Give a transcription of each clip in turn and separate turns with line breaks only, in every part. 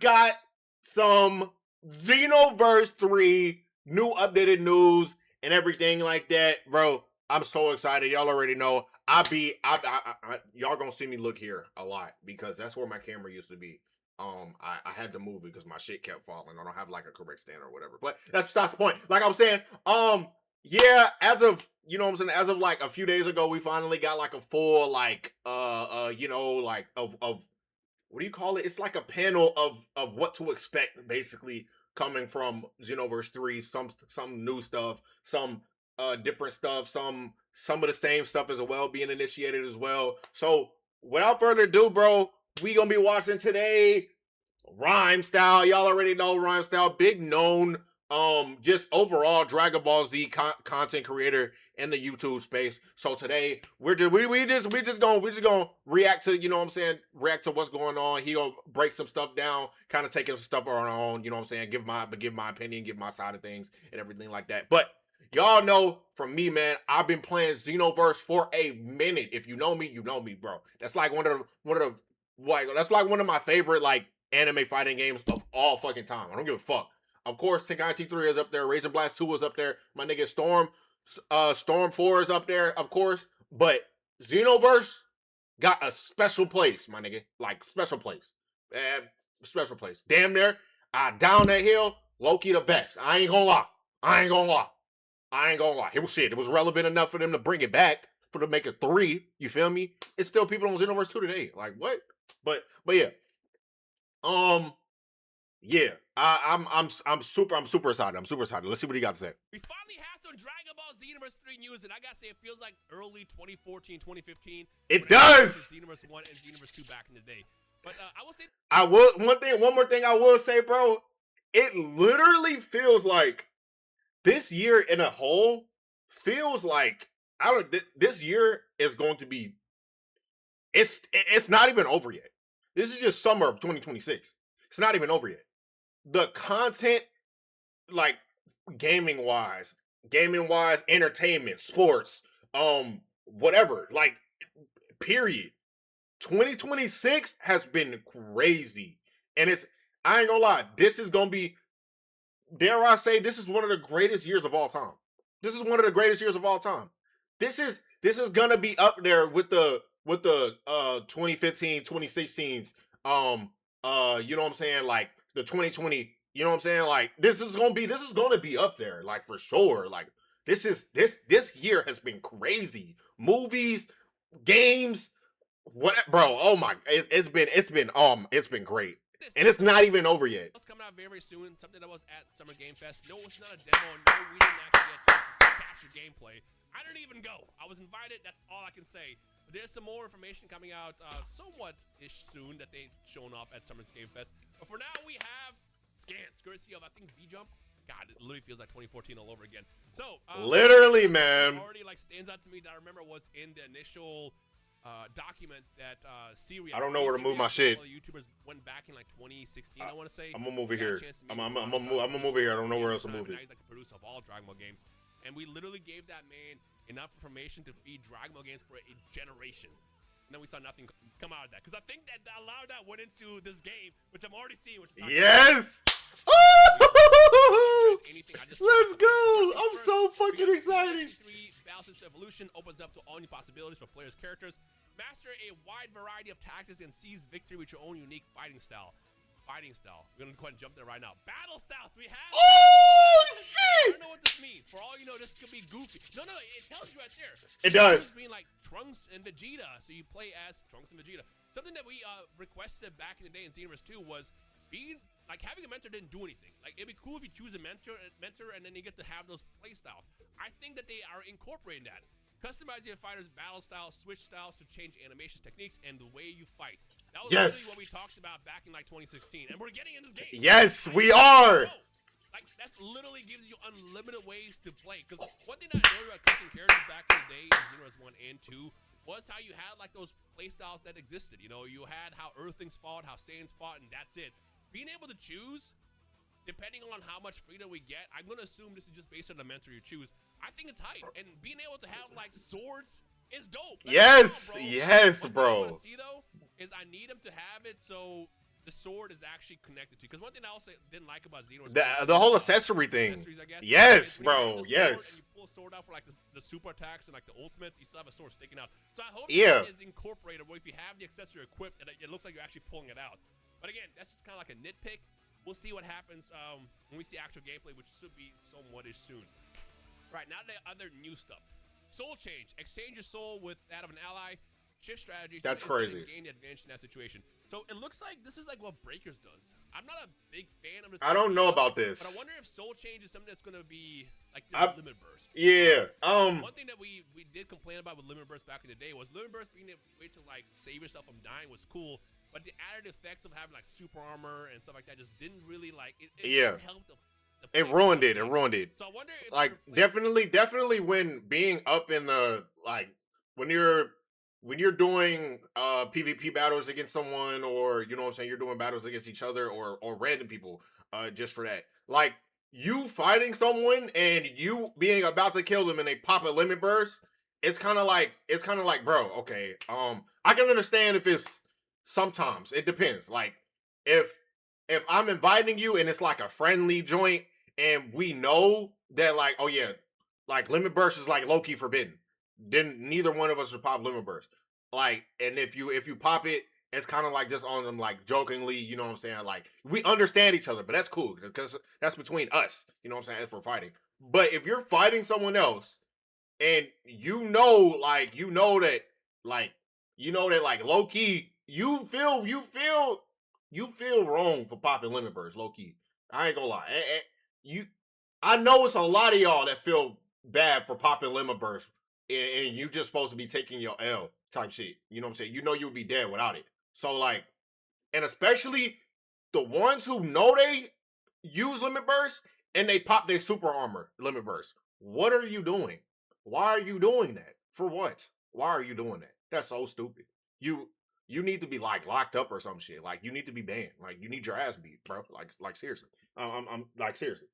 got some Xenoverse 3 new updated news and everything like that, bro. I'm so excited. Y'all already know. Y'all gonna see me look here a lot because that's where my camera used to be. I had to move it because my shit kept falling. I don't have like a correct stand or whatever. But that's besides the point. Like I was saying, yeah, as of as of like a few days ago, we finally got like a full like like of what do you call it? It's like a panel of what to expect basically coming from Xenoverse 3, some new stuff, some different stuff, some of the same stuff as well being initiated as well. So without further ado, bro, we gonna be watching today Rhyme Style. Y'all already know Rhyme Style, big known just overall Dragon Ball Z content creator in the YouTube space. So today we just gonna react to, react to what's going on. He gonna break some stuff down, kind of taking some stuff on our own, give my opinion, give my side of things and everything like that. But y'all know from me, man, I've been playing Xenoverse for a minute. If you know me, you know me, bro. That's like that's like one of my favorite like anime fighting games of all fucking time. I don't give a fuck. Of course, Tenkaichi 3 is up there. Raging Blast 2 is up there. My nigga Storm 4 is up there, of course. But Xenoverse got a special place, my nigga. Like, special place. Special place. Damn near, down that hill, Loki the best. I ain't gonna lie. It was relevant enough for them to bring it back, for them to make a 3. You feel me? It's still people on Xenoverse 2 today. Like, what? But yeah. Yeah, I'm super excited. I'm super excited. Let's see what he got to say.
We finally have some Dragon Ball Xenoverse 3 news, and I gotta say, it feels like early 2014, 2015.
It does.
Xenoverse 1 and Xenoverse 2 back in the day. But I will say,
one more thing I will say, bro. It literally feels like this year in a whole feels like this year is going to be. It's not even over yet. This is just summer of 2026. It's not even over yet. The content, like gaming wise, entertainment, sports, whatever, like, period. 2026 has been crazy. And I ain't gonna lie, this is gonna be, dare I say, this is one of the greatest years of all time. This is one of the greatest years of all time. This is gonna be up there with the 2015, 2016s, you know what I'm saying, like the 2020, you know what I'm saying, like this is gonna be up there, like, for sure. Like, this year has been crazy. Movies, games, what, bro? Oh my, it's been great, and it's not even over yet.
It's coming out very soon. Something that was at Summer Game Fest. No, it's not a demo. No, we didn't actually get to capture gameplay. I didn't even go. I was invited. That's all I can say. But there's some more information coming out somewhat-ish soon that they've shown off at Summer's Game Fest. But for now, we have scans, courtesy of, I think, V-Jump. God, it literally feels like 2014 all over again. So,
literally, man.
Already like stands out to me that I remember was in the initial document that Syria.
I don't know where to move my shit.
YouTubers went back in like 2016. I want to say.
I'm gonna move it here. I'm gonna move it here. I don't know where else to move it.
He's like the producer of all Dragon Ball games, and we literally gave that man enough information to feed Dragon Ball games for a generation. And then we saw nothing come out of that, because I think that a lot of that went into this game, which I'm already seeing. Which is
yes. Let's go! I'm so fucking excited.
3 Balanced Evolution opens up to all new possibilities for players' characters. Master a wide variety of tactics and seize victory with your own unique fighting style. We're gonna go ahead and jump there right now. Battle styles. We have.
Oh shit!
I don't know what this means. For all you know, this could be Goofy. No, it tells you right there.
It does.
Between like Trunks and Vegeta, so you play as Trunks and Vegeta. Something that we requested back in the day in Xenoverse 2 was being like having a mentor didn't do anything. Like, it'd be cool if you choose a mentor, and then you get to have those play styles. I think that they are incorporating that. Customize your fighter's battle styles, switch styles to change animations, techniques, and the way you fight. That was literally what we talked about back in like 2016, and we're getting in this game.
Yes, we are.
Like, that literally gives you unlimited ways to play. Because one thing that I noticed about custom characters back in the day in Xenoverse 1 and 2 was how you had like those playstyles that existed. You know, you had how Earthlings fought, how Saiyans fought, and that's it. Being able to choose, depending on how much freedom we get, I'm gonna assume this is just based on the mentor you choose. I think it's hype, and being able to have like swords is dope.
Yes, yes, bro.
What I want to see though is I need them to have it so the sword is actually connected to. Because one thing I also didn't like about Xenoverse
The whole accessory thing.
accessories, I guess,
Yes,
is when you have
bro.
the sword and
Yes.
you pull a sword out for like the super attacks and like the ultimates, you still have a sword sticking out. So I hope
Yeah.
that is incorporated where if you have the accessory equipped, it looks like you're actually pulling it out. But again, that's just kind of like a nitpick. We'll see what happens when we see actual gameplay, which should be somewhat-ish soon. Right, now the other new stuff. Soul change. Exchange your soul with that of an ally. Shift strategy. So
That's crazy.
gain the advantage in that situation. So it looks like this is like what Breakers does. I'm not a big fan of this.
I don't know about this.
But I wonder if soul change is something that's going to be like the limit burst.
Yeah.
One thing that we did complain about with limit burst back in the day was limit burst being a way to like save yourself from dying was cool, but the added effects of having like super armor and stuff like that just didn't really like it didn't help the
it ruined it. It ruined it.
So I wonder if
like definitely when being up in the like when you're doing PvP battles against someone, or you know what I'm saying, you're doing battles against each other or random people, just for that. Like you fighting someone and you being about to kill them and they pop a limit burst, it's kind of like bro, okay, I can understand if it's sometimes it depends. Like if I'm inviting you and it's like a friendly joint and we know that like, oh yeah, like limit burst is like low-key forbidden, then neither one of us should pop limit burst. Like, and if you pop it, it's kind of like just on them like jokingly, you know what I'm saying? Like we understand each other, but that's cool because that's between us, you know what I'm saying, as we're fighting. But if you're fighting someone else and you know that like low key you feel wrong for popping limit burst low key. I ain't gonna lie. I know it's a lot of y'all that feel bad for popping limit burst, and you just supposed to be taking your L type shit. You know what I'm saying? You know you would be dead without it. So like, and especially the ones who know they use limit burst and they pop their super armor limit burst. What are you doing? Why are you doing that? For what? Why are you doing that? That's so stupid. You need to be like locked up or some shit. Like you need to be banned. Like you need your ass beat, bro. Like seriously. I'm like seriously.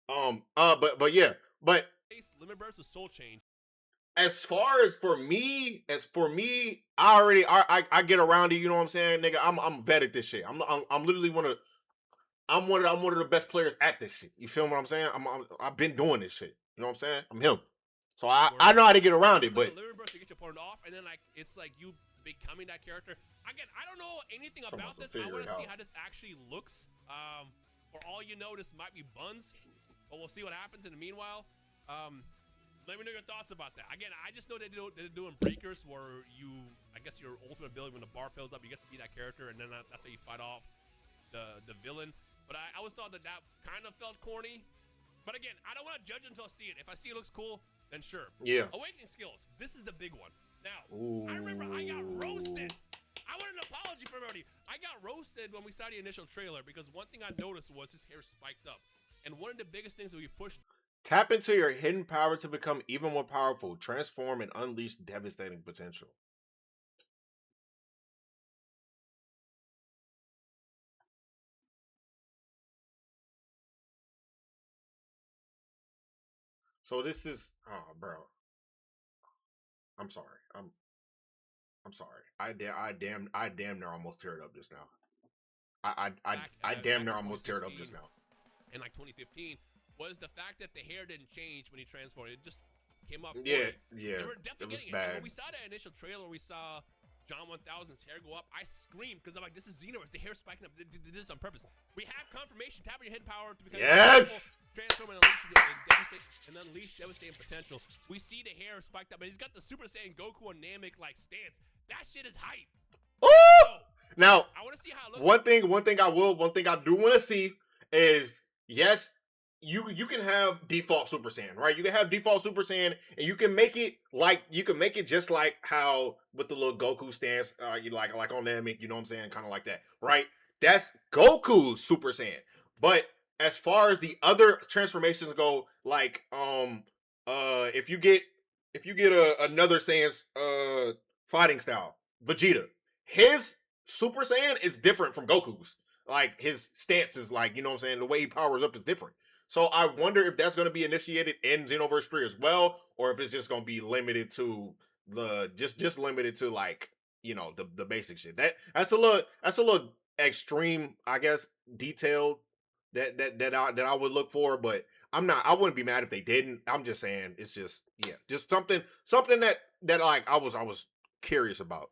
But yeah. But
limit burst with soul change.
as far as for me, I already I get around it. You know what I'm saying, nigga? I'm vet at this shit. I'm literally I'm one of the best players at this shit. You feel what I'm saying? I've been doing this shit. You know what I'm saying? I'm him. So I know how to get around it. But
limit burst to get your opponent off, and then like it's like you becoming that character. Again, I don't know anything about this. I want to see how this actually looks. For all you know, this might be buns, but we'll see what happens in the meanwhile. Let me know your thoughts about that. Again, I just know they're doing breakers where I guess your ultimate ability, when the bar fills up, you get to be that character, and then that's how you fight off the villain. But I always thought that kind of felt corny. But again, I don't want to judge until I see it. If I see it looks cool, then sure.
Yeah.
Awakening skills. This is the big one. Now, I remember I got roasted. I want an apology from everybody. I got roasted when we saw the initial trailer because one thing I noticed was his hair spiked up. And one of the biggest things that we pushed.
Tap into your hidden power to become even more powerful, transform, and unleash devastating potential. So this is, oh, bro. I'm sorry. I'm sorry. I damn near almost teared up just now. I damn near almost teared up just now.
In like 2015 was the fact that the hair didn't change when he transformed. It just came off.
Yeah.
And we're definitely getting
bad.
it. And when we saw that initial trailer, we saw John 1000's hair go up. I screamed because I'm like, this is Xenoverse. The hair spiking up. They did this on purpose. We have confirmation. Tap your hidden power to become transform and unleash devastating potential. We see the hair spiked up, and he's got the Super Saiyan Goku and Namek like stance. That shit is hype.
Ooh! So, now, I want to see how it looks. One thing I do want to see is, yes, you can have default Super Saiyan, right? You can have default Super Saiyan, and you can make it just like how with the little Goku stance, you like on Namek, you know what I'm saying, kind of like that, right? That's Goku's Super Saiyan. But as far as the other transformations go, like if you get another Saiyan's fighting style, Vegeta, his Super Saiyan is different from Goku's. Like his stance is like, you know what I'm saying, the way he powers up is different. So I wonder if that's going to be initiated in Xenoverse 3 as well, or if it's just going to be limited to just limited to like, you know, the basic shit. That's a little extreme, I guess, detailed that I would look for, but I wouldn't be mad if they didn't. I'm just saying it's just just something that like I was curious about.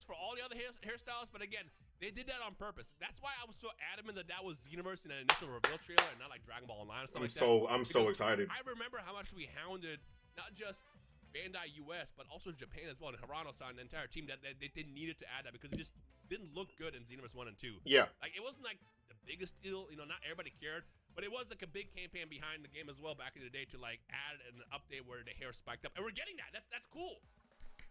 For all the other hairstyles, but again, they did that on purpose. That's why I was so adamant that was Xenoverse in an initial reveal trailer and not like Dragon Ball Online and stuff like that.
I'm so excited.
I remember how much we hounded not just Bandai US, but also Japan as well, and Hirano-san, the entire team, that they needed to add that because it just didn't look good in Xenoverse 1 and 2.
Yeah.
Like, it wasn't like the biggest deal, not everybody cared, but it was like a big campaign behind the game as well back in the day to like add an update where the hair spiked up. And we're getting that. That's cool.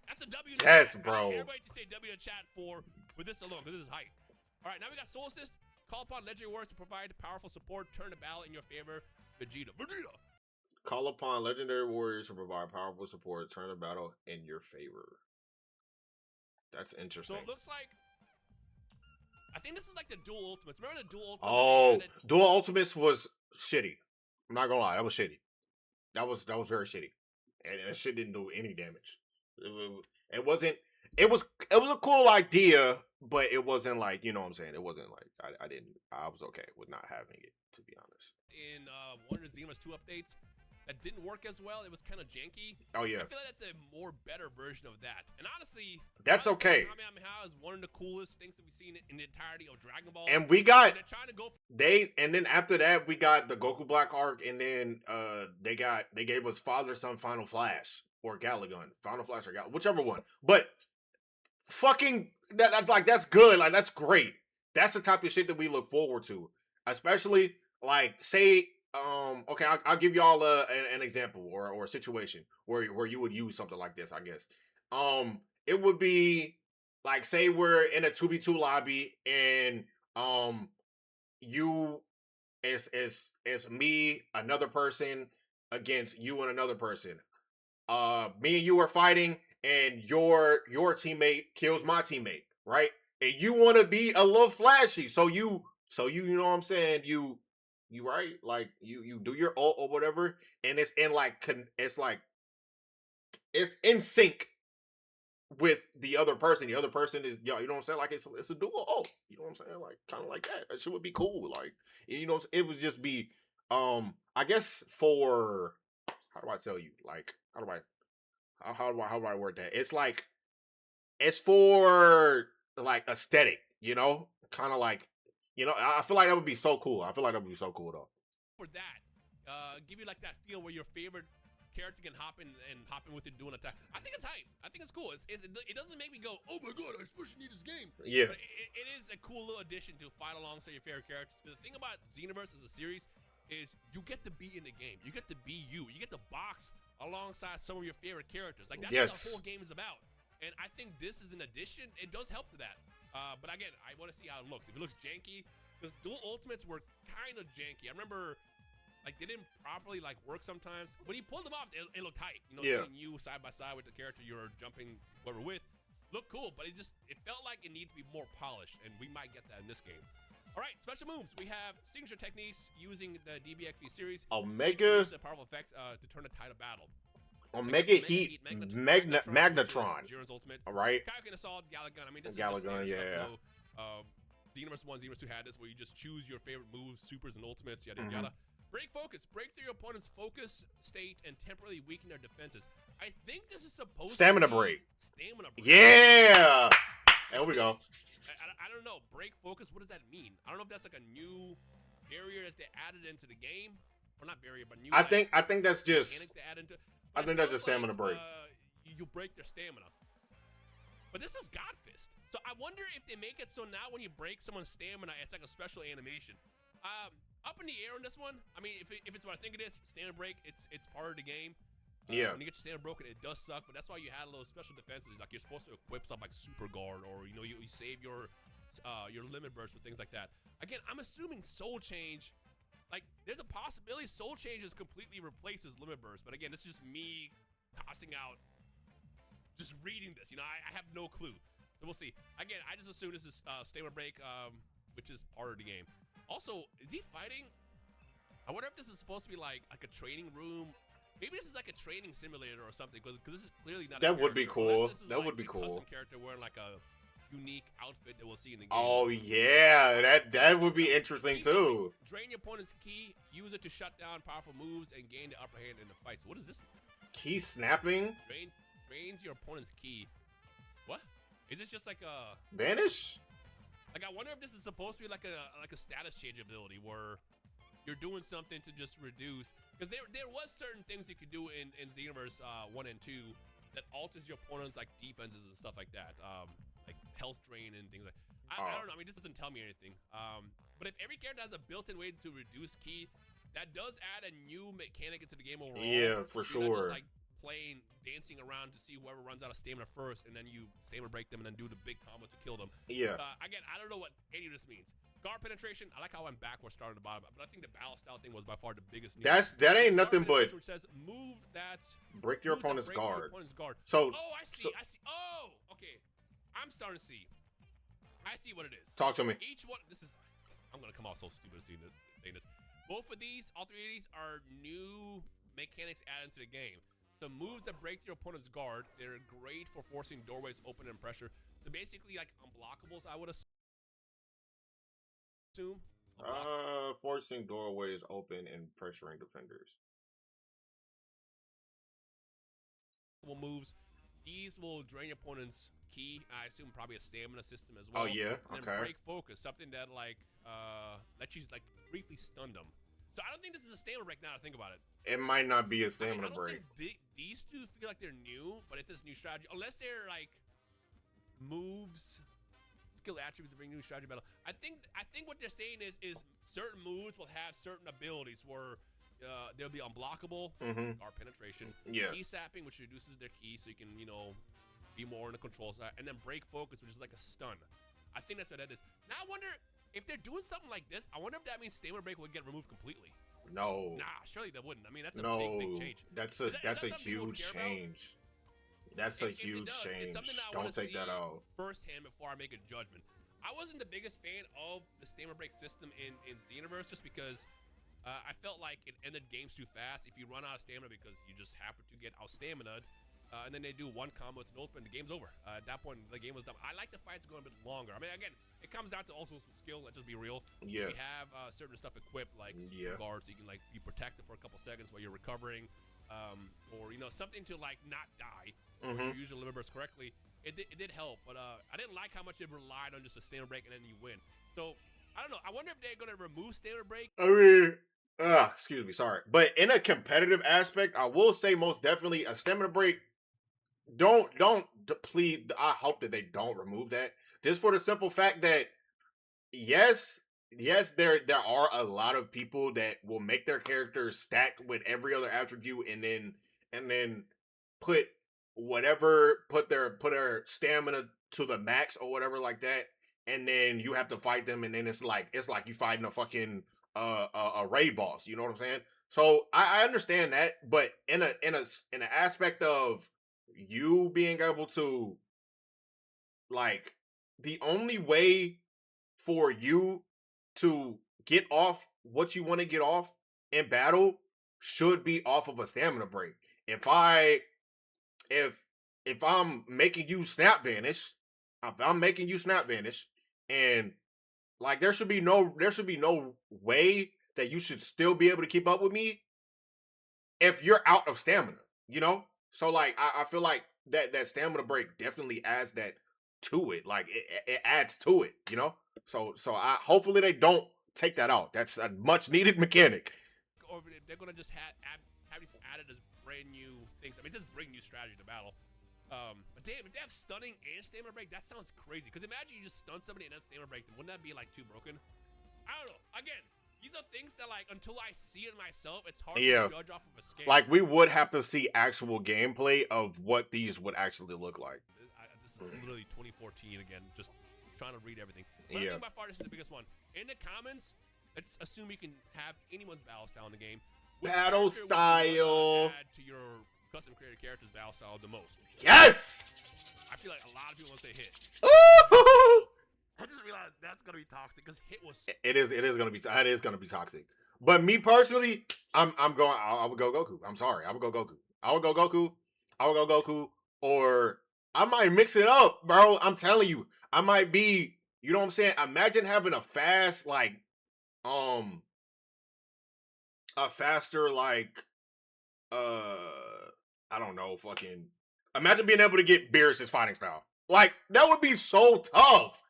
That's a W.
Yes, bro.
Everybody just say W to chat for this alone, because this is hype. All right, now we got Soul Assist. Call upon Legendary Warriors to provide powerful support. Turn the battle in your favor. Vegeta.
Call upon Legendary Warriors to provide powerful support. Turn the battle in your favor. That's interesting.
So it looks like, I think this is like the dual ultimates. Remember the dual ultimates?
Oh, dual ultimates was shitty. I'm not gonna lie, that was shitty. That was very shitty, and that shit didn't do any damage. It wasn't. It was a cool idea, but it wasn't like, you know what I'm saying. It wasn't like I was okay with not having it, to be honest.
In one of the Xenoverse 2 updates, that didn't work as well. It was kind of janky.
Oh yeah.
I feel like that's a more better version of that. And honestly,
okay.
Kamehameha is one of the coolest things that we've seen in the entirety of Dragon Ball.
And we got
they're trying to go.
And then after that we got the Goku Black arc, and then they gave us Father Son Final Flash or Galagun, Final Flash or Gal, whichever one. But fucking that's good. Like, that's great. That's the type of shit that we look forward to, especially like say. Okay, I'll give y'all an example or a situation where you would use something like this, I guess. It would be like, say we're in a 2v2 lobby, and you it's me, another person against you and another person. Me and you are fighting, and your teammate kills my teammate, right? And you want to be a little flashy, so you know what I'm saying, you right, like you do your ult or whatever, and it's in sync with the other person. The other person is, you know what I'm saying, like it's a dual ult, you know what I'm saying, like kind of like that. That shit would be cool. Like, you know, it would just be I guess for, how do I tell you, like how do I word that? It's for like aesthetic, kind of like, I feel like that would be so cool. Though.
For that, give you like that feel where your favorite character can hop in with it doing attack. I think it's hype. I think it's cool. It doesn't make me go, oh my god, I especially need this game.
Yeah.
But it is a cool little addition to fight alongside your favorite characters. Because the thing about Xenoverse as a series is you get to be in the game. You get to be you. You get to box alongside some of your favorite characters. Like, that's what the whole game is about. And I think this is an addition. It does help to that. But again, I want to see how it looks. If it looks janky, because dual ultimates were kind of janky. I remember, like, they didn't properly like work sometimes. When you pulled them off, it looked hype. Seeing you side by side with the character you're jumping whoever with, looked cool. But it felt like it needed to be more polished, and we might get that in this game. All right, special moves. We have signature techniques using the DBXV series.
Omega.
A powerful effect to turn the tide of battle.
Omega Heat, Magnetron.
Jiren's ultimate.
All right.
Kaioken Assault, Galagun. I mean, this
Galagun,
is
yeah.
Xenoverse 1, Xenoverse 2 had this, where you just choose your favorite moves, supers, and ultimates, yada yada. Break focus. Break through your opponent's focus state and temporarily weaken their defenses. I think this is supposed
Stamina
to be
break.
Stamina break.
Yeah. There we go.
I don't know. Break focus. What does that mean? I don't know if that's like a new barrier that they added into the game, or not barrier, but new.
I think that's just.
Mechanic to add into.
I think that's a stamina break.
You break their stamina. But this is God Fist. So I wonder if they make it so now when you break someone's stamina, it's like a special animation. Up in the air on this one. I mean, if it's what I think it is, stamina break, it's part of the game.
Yeah.
When you get your stamina broken, it does suck, but that's why you had a little special defenses. Like, you're supposed to equip stuff like Super Guard, or you save your limit burst with things like that. Again, I'm assuming Soul Change. Like, there's a possibility Soul Changes completely replaces Limit Burst. But again, this is just me tossing out, just reading this. I have no clue. So we'll see. Again, I just assume this is Stamina Break, which is part of the game. Also, is he fighting? I wonder if this is supposed to be like a training room. Maybe this is like a training simulator or something, because this is clearly not.
That would be cool.
That would be cool. Custom character wearing like a unique outfit that we'll see in the game.
Oh yeah, that would be interesting too.
Drain your opponent's ki, use it to shut down powerful moves and gain the upper hand in the fight. So what is this?
Ki snapping?
Drains your opponent's ki. What? Is this just like a
vanish?
Like I wonder if this is supposed to be like a status change ability where you're doing something to just reduce, because there was certain things you could do in Xenoverse 1 and 2 that alters your opponent's like defenses and stuff like that, like health drain and things like. I don't know. I mean, this doesn't tell me anything. But if every character has a built-in way to reduce ki, that does add a new mechanic into the game overall.
Yeah, for sure.
Not just like dancing around to see whoever runs out of stamina first, and then you stamina break them and then do the big combo to kill them.
Yeah.
Again, I don't know what any of this means. Guard penetration, I like how I went backwards, starting at the bottom, but I think the battle style thing was by far the biggest news.
That ain't nothing but
which says move that
break your opponent's guard.
So I see. Oh, okay. I'm starting to see. I see what it is.
Talk to me.
Each one. I'm gonna come out so stupid saying this. Both of these, all three of these, are new mechanics added into the game. So moves that break your opponent's guard, they're great for forcing doorways open and pressure. So basically like unblockables, I would assume.
Forcing doorways open and pressuring defenders.
Moves. These will drain your opponent's ki. I assume probably a stamina system as well.
Oh yeah,
and then break focus, something that like lets you like briefly stun them. So I don't think this is a stamina break now to think about it.
It might not be a stamina break.
These two feel like they're new, but it's this new strategy. Unless they're like moves, skill attributes to bring new strategy battle. I think what they're saying is certain moves will have certain abilities where they'll be unblockable, or penetration. Ki sapping, which reduces their ki, so you can be more in the control side, and then break focus, which is like a stun. I think that's what that is. Now I wonder if they're doing something like this. I wonder if that means stamina break will get removed completely.
No.
Nah, surely that wouldn't. I mean, that's a big change.
That's a huge change. That's a huge change.
It's something that I
Don't take that out
firsthand before I make a judgment. I wasn't the biggest fan of the stamina break system in Xenoverse, just because I felt like it ended games too fast. If you run out of stamina because you just happen to get out stamina'd, and then they do one combo with an ultimate and the game's over. At that point, the game was done. I like the fights going a bit longer. I mean, again, it comes down to also some skill. Let's just be real.
Yeah.
We have certain stuff equipped, like guards, so you can like be protected for a couple seconds while you're recovering, or something to like not die. Or use your limit burst correctly. It did help, but I didn't like how much it relied on just a stamina break and then you win. So I don't know. I wonder if they're gonna remove stamina break.
I mean, excuse me, sorry, but in a competitive aspect, I will say most definitely a stamina break. Don't please. I hope that they don't remove that. Just for the simple fact that yes, there are a lot of people that will make their characters stacked with every other attribute and then put their stamina to the max or whatever like that, and then you have to fight them, and then it's like you fighting a fucking a raid boss. You know what I'm saying? So I understand that, but in an aspect of you being able to, like, the only way for you to get off what you want to get off in battle should be off of a stamina break. If I'm making you snap vanish, and like there should be no way that you should still be able to keep up with me if you're out of stamina, So like I feel like that stamina break definitely adds that to it. Like it adds to it, So I hopefully they don't take that out. That's a much needed mechanic.
Or they're gonna just have these added as brand new things. I mean, just bring new strategy to battle. But damn, if they have stunning and stamina break, that sounds crazy. Because imagine you just stun somebody and then stamina break them. Wouldn't that be like too broken? I don't know. Again, these are things that like until I see it myself, it's hard to judge off of a scale. Like
we would have to see actual gameplay of what these would actually look like.
This is literally 2014 again, just trying to read everything. But I think by far this is the biggest one. In the comments, let's assume you can have anyone's battle style in the game.
Battle style.
Add to your custom created character's battle style the most.
Yes!
I feel like a lot of people want to say hit.
Ooh!
I just realized that's gonna be toxic because hit was.
It is gonna be toxic. But me personally, I would go Goku. I'm sorry, I would go Goku. I would go Goku, or I might mix it up, bro. I'm telling you, I might be. You know what I'm saying? Imagine having a fast, like, um, a faster, like, uh, I don't know, fucking. Imagine being able to get Beerus' fighting style. Like, that would be so tough.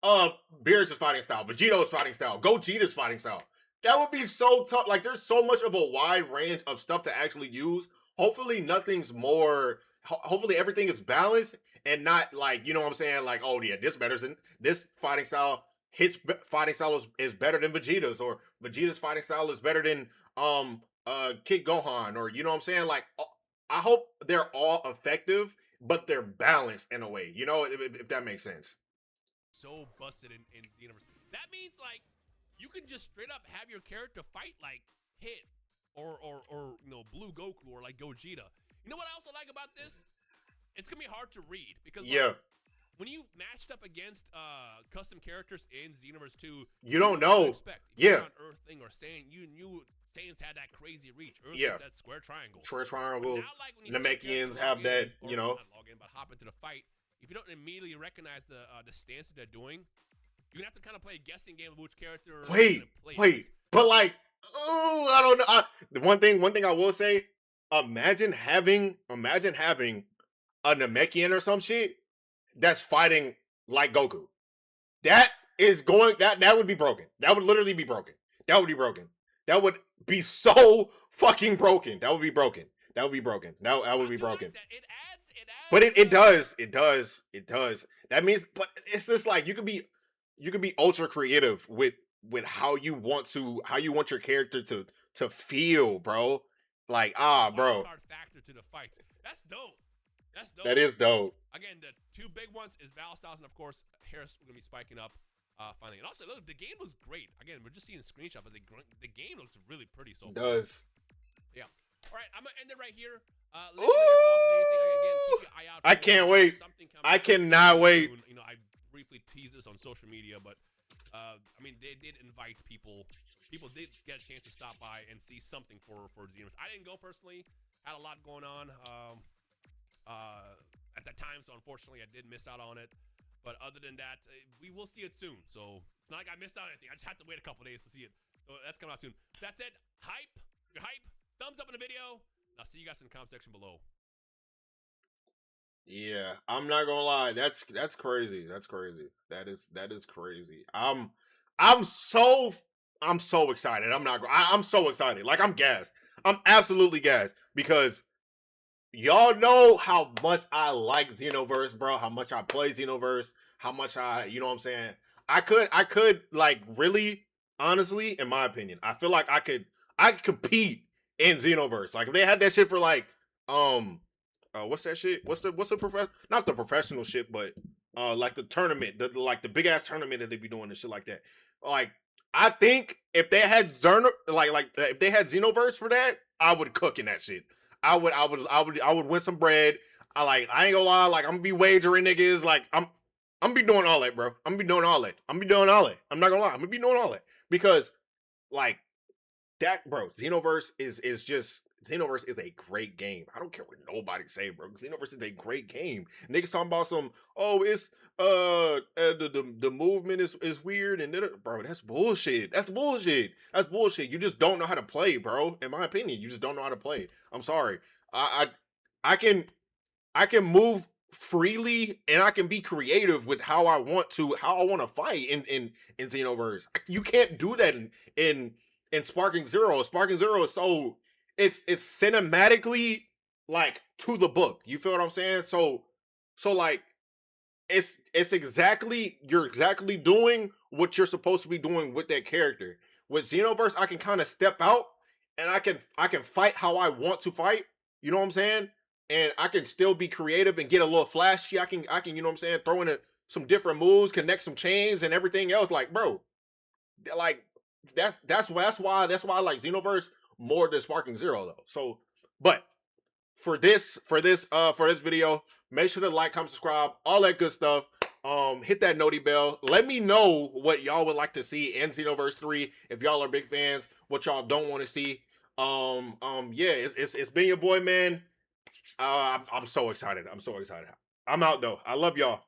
Beerus' fighting style, Vegeto's fighting style, Gogeta's fighting style. That would be so tough. Like, there's so much of a wide range of stuff to actually use. Hopefully, nothing's more. Hopefully, everything is balanced and not like, you know what I'm saying? Like, oh yeah, this better than this fighting style. His fighting style is better than Vegeta's, or Vegeta's fighting style is better than Kid Gohan, or you know what I'm saying? Like, I hope they're all effective, but they're balanced in a way. You know, if that makes sense.
So busted in Xenoverse. That means like you can just straight up have your character fight like Hit or you know Blue Goku or like Gogeta. You know what I also like about this? It's gonna be hard to read because like, when you matched up against custom characters in Xenoverse 2,
you don't know.
Expect. If you're on Earth thing or saying you knew Saiyans had that crazy reach. Earth is that square triangle.
Square triangle.
Now, like,
Namekians have that, you know.
Not log in, but hop into the fight. If you don't immediately recognize the stance that they're doing, you're gonna have to kind of play a guessing game of which character.
Wait, but like, oh, I don't know. The one thing I will say, imagine having a Namekian or some shit that's fighting like Goku. That would be broken. That would literally be broken. That would be broken. That would be so fucking broken. That would be broken. That would be broken. That would be broken.
It adds.
But it does. That means, but it's just like you can be ultra creative with how you want your character to feel, bro. Like, bro.
Factor to the fights. That's dope.
That is dope.
Again, the two big ones is Battle Styles, and of course, Harris will be spiking up finally. And also, look, the game looks great. Again, we're just seeing a screenshot, but the game looks really pretty so far.
It does.
Yeah. All right, I'm gonna end it right here. Let me know your thoughts on anything. Again, keep your eye out.
I can't wait. I cannot wait.
You know, I briefly teased this on social media, but I mean, they did invite people. People did get a chance to stop by and see something for Xenoverse. I didn't go personally. Had a lot going on at that time, so unfortunately, I did miss out on it. But other than that, we will see it soon. So it's not like I missed out on anything. I just had to wait a couple days to see it. So that's coming out soon. That's it. Hype. If you're hype, thumbs up in the video. I'll see you guys in the comment section below.
Yeah, I'm not gonna lie. That's crazy. That's crazy. That is crazy. I'm so excited. I'm so excited. Like, I'm gassed. I'm absolutely gassed because y'all know how much I like Xenoverse, bro. How much I play Xenoverse. How much you know what I'm saying? I could like, really, honestly, in my opinion, I feel like I could compete in Xenoverse. Like, if they had that shit for like, what's that shit? What's the not the professional shit, but like the tournament, the big ass tournament that they be doing and shit like that. Like, I think if they had if they had Xenoverse for that, I would cook in that shit. I would win some bread. I ain't gonna lie, like, I'm gonna be wagering niggas. Like, I'm gonna be doing all that, bro. I'm gonna be doing all that. I'm not gonna lie, I'm gonna be doing all that because, like, that, bro. Xenoverse is a great game. I don't care what nobody say, bro. Xenoverse is a great game. Niggas talking about some, it's the movement is weird, and bro, that's bullshit. That's bullshit. You just don't know how to play, bro. In my opinion, you just don't know how to play. I'm sorry. I can move freely and I can be creative with how I want to fight in Xenoverse. You can't do that in Sparking Zero. Sparking Zero is so it's cinematically, like, to the book. You feel what I'm saying? So like, it's exactly, you're exactly doing what you're supposed to be doing with that character. With Xenoverse, I can kind of step out and I can fight how I want to fight. You know what I'm saying? And I can still be creative and get a little flashy. I can you know what I'm saying, throw in some different moves, connect some chains and everything else. Like, bro, like, that's why I like Xenoverse more than Sparking Zero, though. So, but for this video, make sure to like, comment, subscribe, all that good stuff. Hit that noti bell. Let me know what y'all would like to see in Xenoverse 3. If y'all are big fans, what y'all don't want to see. Yeah, it's been your boy, man. I'm so excited. I'm out though. I love y'all.